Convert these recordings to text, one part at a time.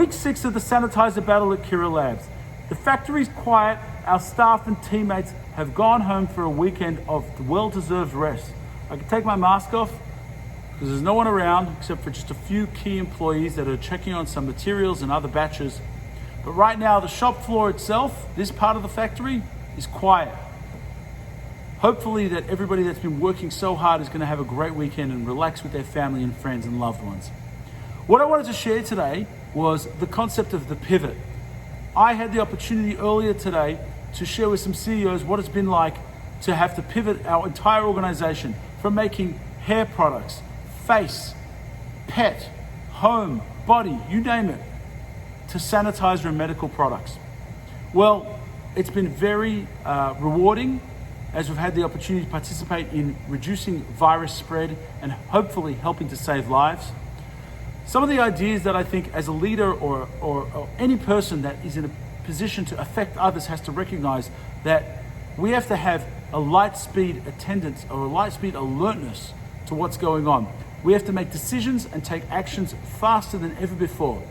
Week 6 of the sanitizer battle at Kira Labs. The factory's quiet, our staff and teammates have gone home for a weekend of well-deserved rest. I can take my mask off because there's no one around except for just a few key employees that are checking on some materials and other batches. But right now, the shop floor itself, this part of the factory, is quiet. Hopefully that everybody that's been working so hard is going to have a great weekend and relax with their family and friends and loved ones. What I wanted to share today was the concept of the pivot. I had the opportunity earlier today to share with some CEOs what it's been like to have to pivot our entire organization from making hair products, face, pet, home, body, you name it, to sanitizer and medical products. Well, it's been very rewarding as we've had the opportunity to participate in reducing virus spread and hopefully helping to save lives. Some of the ideas that I think as a leader or any person that is in a position to affect others has to recognize that we have to have a light speed attendance or a light speed alertness to what's going on. We have to make decisions and take actions faster than ever before.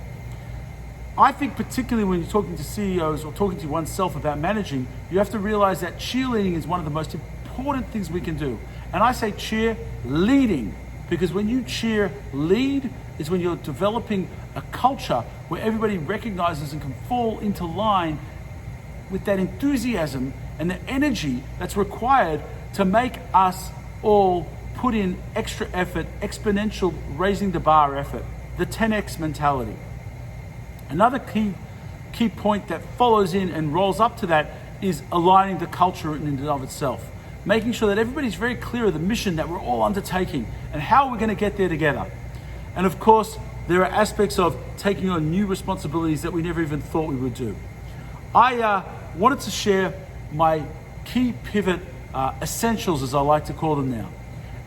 I think particularly when you're talking to CEOs or talking to oneself about managing, you have to realize that cheerleading is one of the most important things we can do. And I say cheer leading, because when you cheer lead is when you're developing a culture where everybody recognizes and can fall into line with that enthusiasm and the energy that's required to make us all put in extra effort, exponential raising the bar effort, the 10x mentality. Another key point that follows in and rolls up to that is aligning the culture in and of itself. Making sure that everybody's very clear of the mission that we're all undertaking and how we're going to get there together. And of course, there are aspects of taking on new responsibilities that we never even thought we would do. I wanted to share my key pivot essentials, as I like to call them now.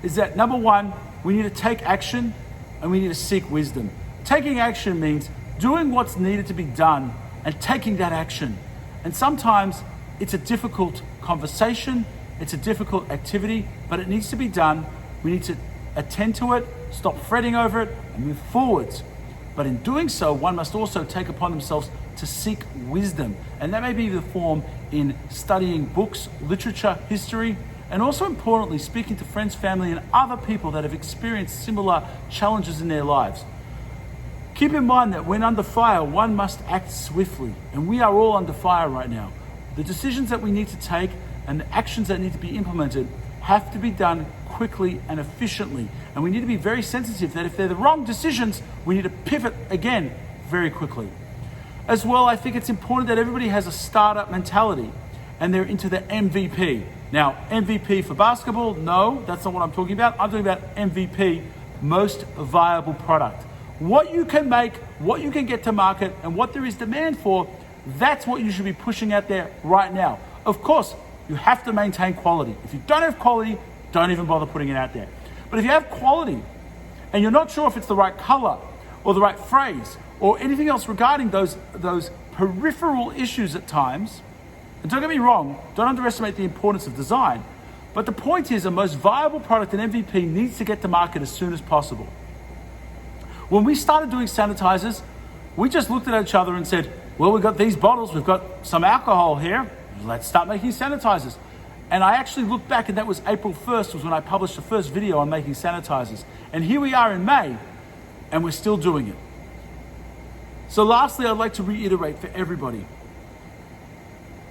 Is that number one, we need to take action and we need to seek wisdom. Taking action means doing what's needed to be done and taking that action. And sometimes it's a difficult conversation, it's a difficult activity, but it needs to be done. We need to attend to it, stop fretting over it, and move forwards. But in doing so, one must also take upon themselves to seek wisdom. And that may be the form in studying books, literature, history, and also importantly, speaking to friends, family, and other people that have experienced similar challenges in their lives. Keep in mind that when under fire, one must act swiftly, and we are all under fire right now. The decisions that we need to take and the actions that need to be implemented have to be done quickly and efficiently. And we need to be very sensitive that if they're the wrong decisions, we need to pivot again very quickly. As well, I think it's important that everybody has a startup mentality and they're into the MVP. Now, MVP for basketball, no, that's not what I'm talking about. I'm talking about MVP, most viable product. What you can make, what you can get to market, and what there is demand for, that's what you should be pushing out there right now. Of course, you have to maintain quality. If you don't have quality, don't even bother putting it out there. But if you have quality and you're not sure if it's the right color or the right phrase or anything else regarding those peripheral issues at times, and don't get me wrong, don't underestimate the importance of design, but the point is a most viable product, an MVP, needs to get to market as soon as possible. When we started doing sanitizers, we just looked at each other and said, well, we've got these bottles, we've got some alcohol here, let's start making sanitizers. And I actually looked back, and that was April 1st was when I published the first video on making sanitizers. And here we are in May, and we're still doing it. So lastly, I'd like to reiterate for everybody,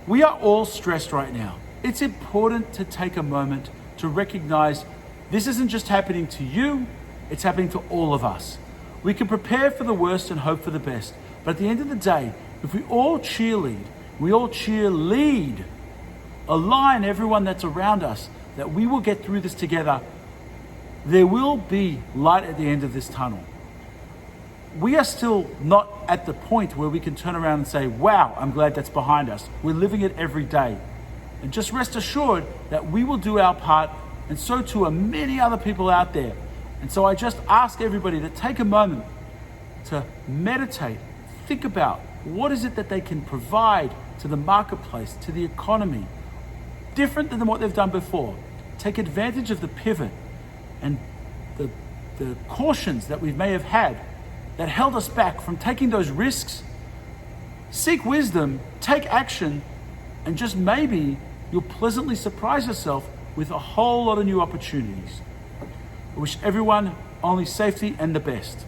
we are all stressed right now. It's important to take a moment to recognize this isn't just happening to you, it's happening to all of us. We can prepare for the worst and hope for the best. But at the end of the day, if we all cheerlead, we all cheerlead, align everyone that's around us, that we will get through this together, there will be light at the end of this tunnel. We are still not at the point where we can turn around and say, wow, I'm glad that's behind us. We're living it every day. And just rest assured that we will do our part, and so too are many other people out there. And so I just ask everybody to take a moment to meditate, think about what is it that they can provide to the marketplace, to the economy, different than what they've done before. Take advantage of the pivot and the cautions that we may have had that held us back from taking those risks. Seek wisdom, take action, and just maybe you'll pleasantly surprise yourself with a whole lot of new opportunities. I wish everyone only safety and the best.